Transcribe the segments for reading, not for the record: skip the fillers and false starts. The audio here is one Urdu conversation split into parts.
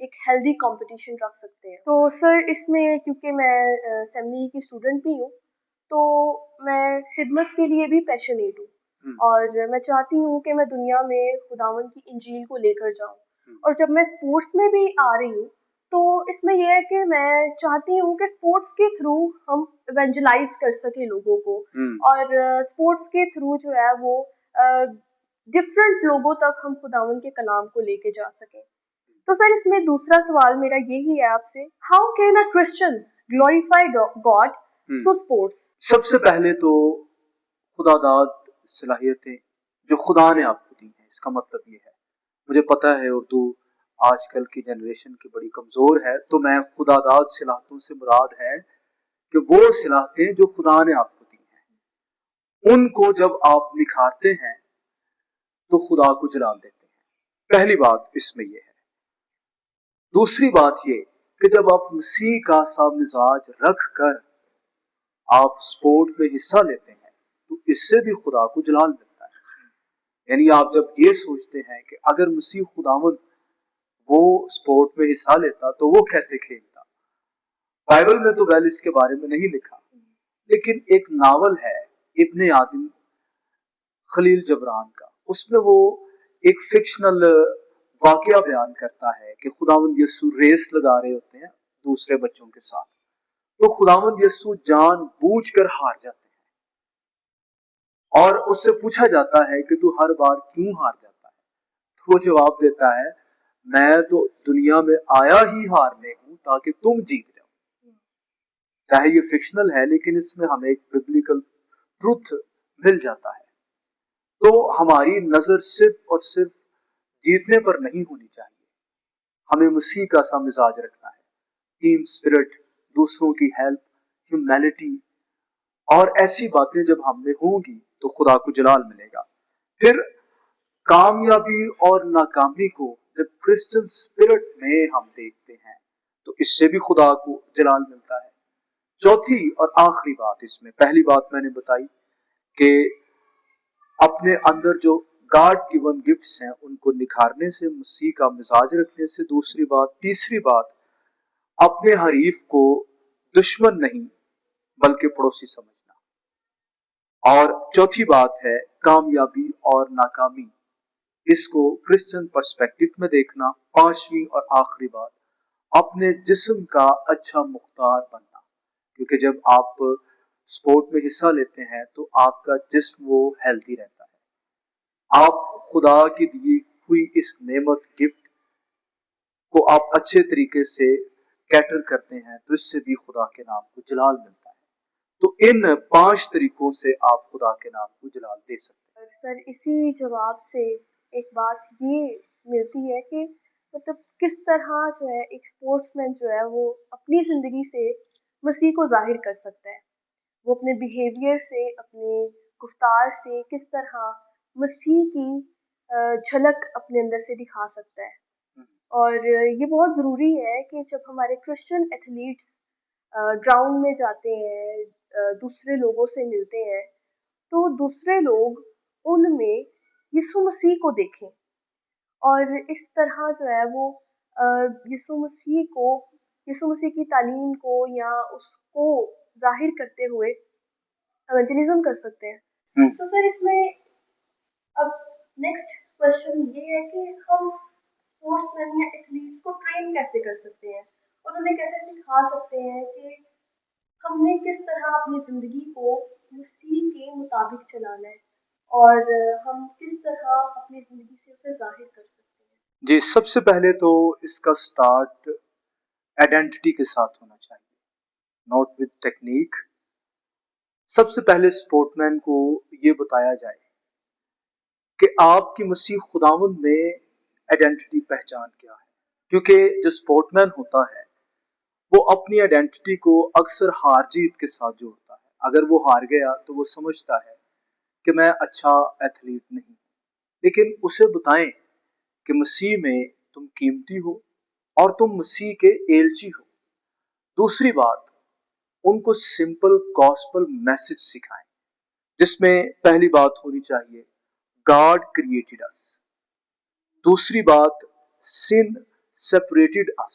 ایک ہیلدی کمپٹیشن رکھ سکتے ہیں. تو سر اس میں کیونکہ میں سیمنری کی اسٹوڈنٹ بھی ہوں تو میں خدمت کے لیے بھی پیشنیٹ ہوں اور میں چاہتی ہوں کہ میں دنیا میں خداوند کی انجیل کو لے کر جاؤں. اور جب میں اسپورٹس میں بھی آ رہی ہوں تو اس میں یہ ہے کہ میں چاہتی ہوں کہ اسپورٹس کے تھرو ہم ایونجلائز کر سکیں لوگوں کو اور اسپورٹس کے تھرو جو ہے وہ ڈفرینٹ لوگوں تک ہم خداوند کے کلام کو لے کے جا سکیں. تو سر اس میں دوسرا سوال میرا یہی ہے آپ سے, how can a Christian glorify God through sports? سب سے پہلے تو خدا داد صلاحیتیں جو خدا نے آپ کو دی ہیں, اس کا مطلب یہ ہے, مجھے پتا ہے اردو آج کل کی جنریشن کی بڑی کمزور ہے, تو میں خدا داد صلاحیتوں سے مراد ہے کہ وہ صلاحیتیں جو خدا نے آپ کو دی ہیں ان کو جب آپ نکھارتے ہیں تو خدا کو جلال دیتے ہیں. پہلی بات اس میں یہ ہے. دوسری بات یہ کہ جب آپ مسیح کا سا مزاج رکھ کر آپ سپورٹ میں حصہ لیتے ہیں تو اس سے بھی خدا کو جلال ملتا ہے. یعنی آپ جب یہ سوچتے ہیں کہ اگر مسیح خداوند وہ سپورٹ میں حصہ لیتا تو وہ کیسے کھیلتا. بائبل میں تو ویل اس کے بارے میں نہیں لکھا, لیکن ایک ناول ہے ابن آدم خلیل جبران کا, اس میں وہ ایک فکشنل واقعہ بیان کرتا ہے کہ خداوند یسوع ریس لگا رہے ہوتے ہیں دوسرے بچوں کے ساتھ, تو خداوند یسوع جان بوجھ کر ہار جاتے ہیں اور اس سے پوچھا جاتا ہے کہ تو ہر بار کیوں ہار جاتا ہے, تو وہ جواب دیتا ہے میں تو دنیا میں آیا ہی ہارنے ہوں تاکہ تم جیت جاؤ. چاہے یہ فکشنل ہے لیکن اس میں ہمیں ایک ببلیکل ٹروتھ مل جاتا ہے. تو ہماری نظر صرف اور صرف جیتنے پر نہیں ہونی چاہیے, ہمیں مسیح کا سا مزاج رکھنا ہے, ٹیم اسپرٹ, دوسروں کی ہیلپ, ہیومینٹی, اور ایسی باتیں جب ہم میں ہوں گی تو خدا کو جلال ملے گا. پھر کامیابی اور ناکامی کو جب کرسچن اسپرٹ میں ہم دیکھتے ہیں تو اس سے بھی خدا کو جلال ملتا ہے. چوتھی اور آخری بات اس میں, پہلی بات میں نے بتائی کہ اپنے اندر جو گاڈ گیون گفٹس ہیں ان کو نکھارنے سے, مسیح کا مزاج رکھنے سے. دوسری بات, تیسری بات, اپنے حریف کو دشمن نہیں بلکہ پڑوسی سمجھنا. اور چوتھی بات ہے کامیابی اور ناکامی, اس کو کرسچن پرسپیکٹو میں دیکھنا. پانچویں اور آخری بات, اپنے جسم کا اچھا مختار بننا, کیونکہ جب آپ سپورٹ میں حصہ لیتے ہیں تو آپ کا جسم وہ ہیلدی رہتا ہے. آپ خدا کی دی ہوئی اس نعمت گفٹ کو آپ اچھے طریقے سے کیٹر کرتے ہیں تو اس سے بھی خدا کے نام کو جلال ملتا ہے. تو ان 5 طریقوں سے آپ خدا کے نام کو جلال دے سکتے ہیں. سر اسی جواب سے ایک بات یہ ملتی ہے کہ مطلب کس طرح جو ہے ایک اسپورٹس مین جو ہے وہ اپنی زندگی سے مسیح کو ظاہر کر سکتا ہے. وہ اپنے بیہیویئر سے, اپنے گفتار سے کس طرح مسیح کی جھلک اپنے اندر سے دکھا سکتا ہے. اور یہ بہت ضروری ہے کہ جب ہمارے کرسچن ایتھلیٹس گراؤنڈ میں جاتے ہیں, دوسرے لوگوں سے ملتے ہیں, تو دوسرے لوگ ان میں یسوع مسیح کو دیکھیں اور اس طرح جو ہے وہ یسوع مسیح کی تعلیم کو یا اس کو ظاہر کرتے ہوئے ایونجلزم کر سکتے ہیں. تو سر اس میں اب نیکسٹ کوشچن یہ ہے کہ ہم اسپورٹس مین یا ایتھلیٹس کو ٹرین کیسے کر سکتے ہیں اور انہیں کیسے سکھا سکتے ہیں کہ ہم نے کس طرح اپنی زندگی کو مسیح کے مطابق چلانا ہے اور ہم کس طرح اپنی زندگی سے اسے ظاہر کر سکتے ہیں. جی, سب سے پہلے تو اس کا سٹارٹ آئیڈینٹی کے ساتھ ہونا چاہیے, ناٹ وتھ ٹیکنیک. سب سے پہلے اسپورٹ مین کو یہ بتایا جائے کہ آپ کی مسیح خداوند میں آئیڈینٹی پہچان کیا ہے, کیونکہ جو اسپورٹ مین ہوتا ہے وہ اپنی آئیڈینٹی کو اکثر ہار جیت کے ساتھ جوڑتا ہے. اگر وہ ہار گیا تو وہ سمجھتا ہے کہ میں اچھا ایتھلیٹ نہیں, لیکن اسے بتائیں کہ مسیح میں تم قیمتی ہو اور تم مسیح کے ایلچی ہو. دوسری بات, ان کو سمپل گاسپل میسج سکھائیں, جس میں پہلی بات ہونی چاہیے گاڈ کریٹڈ اس. دوسری بات, سن separated us.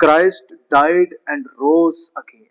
Christ died and rose again.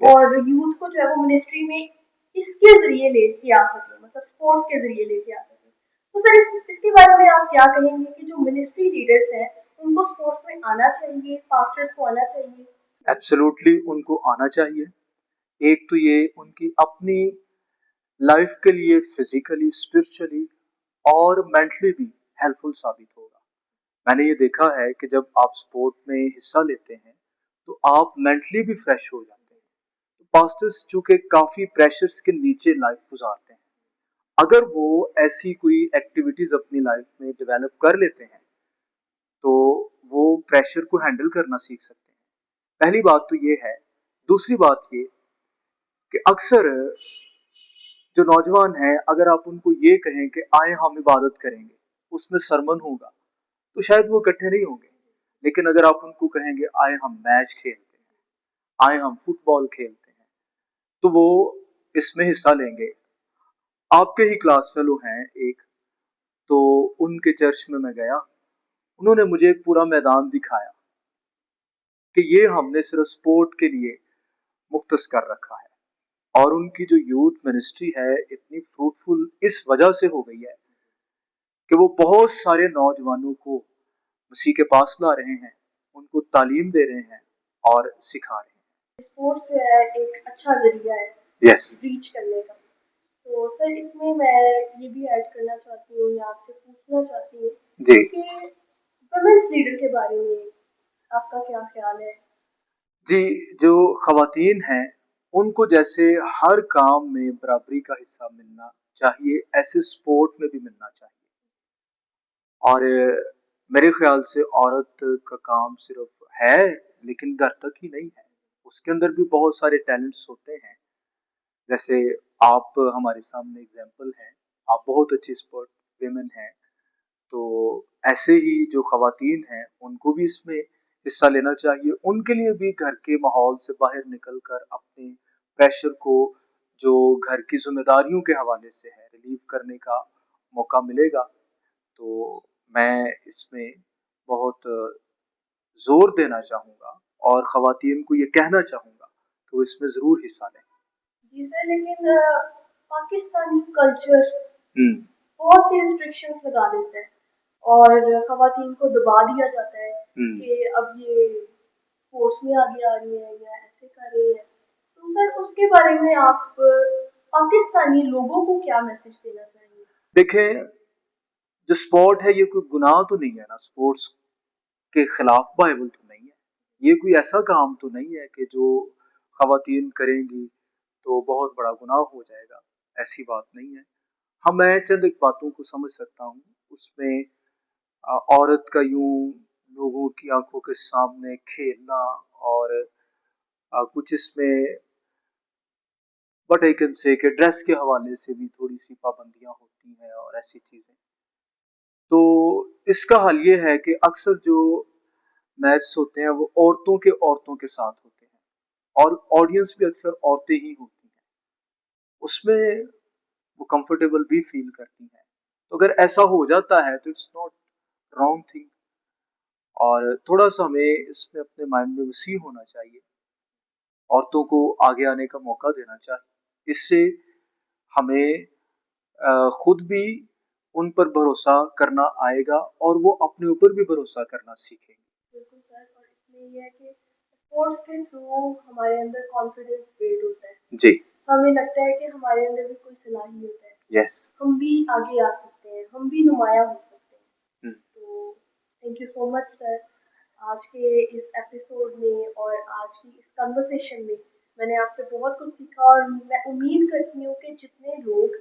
اور یوتھ کو جو ہے وہ منسٹری میں اس کے ذریعے لے کے آ سکے, مطلب اسپورٹس کے ذریعے لے کے آ سکے. تو سر اس کے بارے میں آپ کیا کہیں گے کہ جو منسٹری لیڈرس ہیں ان کو اسپورٹس میں آنا چاہیے, پاسٹرس کو آنا چاہیے؟ ایبسولوٹلی ان کو آنا چاہیے. ایک تو یہ ان کی اپنی لائف کے لیے فزیکلی, اسپرچولی اور مینٹلی بھی ہیلپ فل ثابت ہوگا. میں نے یہ دیکھا ہے کہ جب آپ اسپورٹ میں حصہ لیتے ہیں تو آپ مینٹلی بھی فریش ہو جاتے ہیں. پاسٹرس چونکہ کافی پریشرز کے نیچے لائف گزارتے ہیں, اگر وہ ایسی کوئی ایکٹیویٹیز اپنی لائف میں ڈیولپ کر لیتے ہیں تو وہ پریشر کو ہینڈل کرنا سیکھ سکتے ہیں. پہلی بات تو یہ ہے. دوسری بات یہ کہ اکثر جو نوجوان ہیں اگر آپ ان کو یہ کہیں کہ آئیں ہم عبادت کریں گے, اس میں سرمن ہوگا تو شاید وہ اکٹھے نہیں ہوں گے. لیکن اگر آپ ان کو کہیں گے آئیں ہم میچ کھیلتے ہیں, آئیں ہم فٹ بال کھیلتے ہیں, تو وہ اس میں حصہ لیں گے. آپ کے ہی کلاس فیلو ہیں ایک, تو ان کے چرچ میں گیا, انہوں نے مجھے ایک پورا میدان دکھایا کہ یہ ہم نے صرف سپورٹ کے لیے مختص کر رکھا ہے. اور ان کی جو یوتھ منسٹری ہے اتنی فروٹفل اس وجہ سے ہو گئی ہے کہ وہ بہت سارے نوجوانوں کو مسیح کے پاس لا رہے ہیں, ان کو تعلیم دے رہے ہیں اور سکھا رہے ہیں. اسپورٹس جو ہے ایک اچھا ذریعہ ہے یس ریچ کرنے کا. تو سر اس میں یہ بھی ایڈ کرنا چاہتی ہوں یا آپ سے پوچھنا چاہتی ہوں جی کہ ویمنس لیڈر کے بارے میں آپ کا کیا خیال ہے؟ جی, جو خواتین ہیں ان کو جیسے ہر کام میں برابری کا حصہ ملنا چاہیے, ایسے سپورٹ میں بھی ملنا چاہیے. اور میرے خیال سے عورت کا کام صرف ہے لیکن گھر تک ہی نہیں ہے, اس کے اندر بھی بہت سارے ٹیلنٹس ہوتے ہیں. جیسے آپ ہمارے سامنے اگزامپل ہیں, آپ بہت اچھی سپورٹ ویمن ہیں, تو ایسے ہی جو خواتین ہیں ان کو بھی اس میں حصہ لینا چاہیے. ان کے لیے بھی گھر کے ماحول سے باہر نکل کر اپنے پریشر کو جو گھر کی ذمہ داریوں کے حوالے سے ہے ریلیو کرنے کا موقع ملے گا. تو میں اس میں بہت زور دینا چاہوں گا اور خواتین کو یہ کہنا چاہوں گا کہ وہ اس میں ضرور حصہ لیں. جی سر, لیکن پاکستانی کلچر ہم بہت سی ریسٹرکشنز لگا دیتا ہے اور خواتین کو دبا دیا جاتا ہے ہم کہ اب یہ اسپورٹس میں آگے آ رہی ہیں یا ایسے کر رہی ہیں. تو سر اس کے بارے میں آپ پاکستانی لوگوں کو کیا میسج دینا چاہیں گے؟ دیکھیں, جو سپورٹ ہے یہ کوئی گناہ تو نہیں ہے نا, سپورٹس کے خلاف بائبل تو نہیں ہے, یہ کوئی ایسا کام تو نہیں ہے کہ جو خواتین کریں گی تو بہت بڑا گناہ ہو جائے گا, ایسی بات نہیں ہے. ہاں, میں چند ایک باتوں کو سمجھ سکتا ہوں. اس میں عورت کا یوں لوگوں کی آنکھوں کے سامنے کھیلنا اور کچھ اس میں بٹ آئی کین سے کہ ڈریس کے حوالے سے بھی تھوڑی سی پابندیاں ہوتی ہیں اور ایسی چیزیں. تو اس کا حل یہ ہے کہ اکثر جو میچز ہوتے ہیں وہ عورتوں کے ساتھ ہوتے ہیں اور آڈینس بھی اکثر عورتیں ہی ہوتی ہیں, اس میں وہ کمفرٹیبل بھی فیل کرتی ہیں. تو اگر ایسا ہو جاتا ہے تو اٹس ناٹ رانگ تھنگ, اور تھوڑا سا ہمیں اس میں اپنے مائنڈ میں وسیع ہونا چاہیے, عورتوں کو آگے آنے کا موقع دینا چاہیے. اس سے ہمیں خود بھی ان پر بھروسہ کرنا آئے گا اور وہ اپنے اوپر بھی بھروسہ کرنا سیکھیں گے. بالکل سر, اور اس میں یہ ہے کہ اسپورٹس کے تھرو ہمارے اندر کانفیڈینس بلڈ ہوتا ہے. جی, ہمیں لگتا ہے کہ ہمارے اندر بھی کوئی صلاحیت ہے, یس, ہم بھی آگے آ سکتے ہیں, ہم بھی نمایاں ہو سکتے ہیں. تو تھینک یو سو مچ سر, آج کے اس ایپیسوڈ میں اور آج کی اس کنورسیشن میں نے آپ سے بہت کچھ سیکھا, اور میں امید کرتی ہوں کہ جتنے لوگ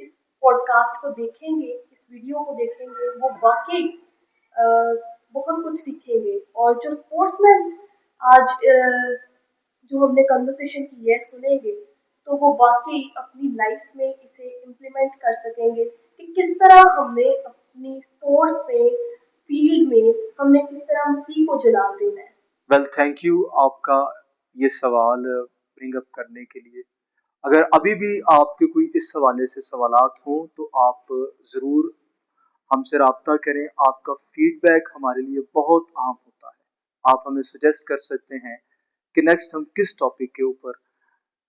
اس پوڈ کاسٹ کو دیکھیں گے, اس ویڈیو کو دیکھیں گے, وہ واقعی بہت کچھ سیکھیں گے. اور جو اسپورٹس مین آج جو ہم نے کنورسیشن کی ہے سنیں گے تو وہ واقعی اپنی لائف میں اسے امپلیمنٹ کر سکیں گے کہ کس طرح ہم نے اپنی اسپورٹس میں فیلڈ میں ہم نے کس طرح مسیح کو جلا دینا ہے. ویل تھینک یو آپ کا یہ سوال برنگ اپ کرنے کے لیے. اگر ابھی بھی آپ کے کوئی اس حوالے سے سوالات ہوں تو آپ ضرور ہم سے رابطہ کریں. آپ کا فیڈ بیک ہمارے لیے بہت اہم ہوتا ہے. آپ ہمیں سجیسٹ کر سکتے ہیں کہ نیکسٹ ہم کس ٹاپک کے اوپر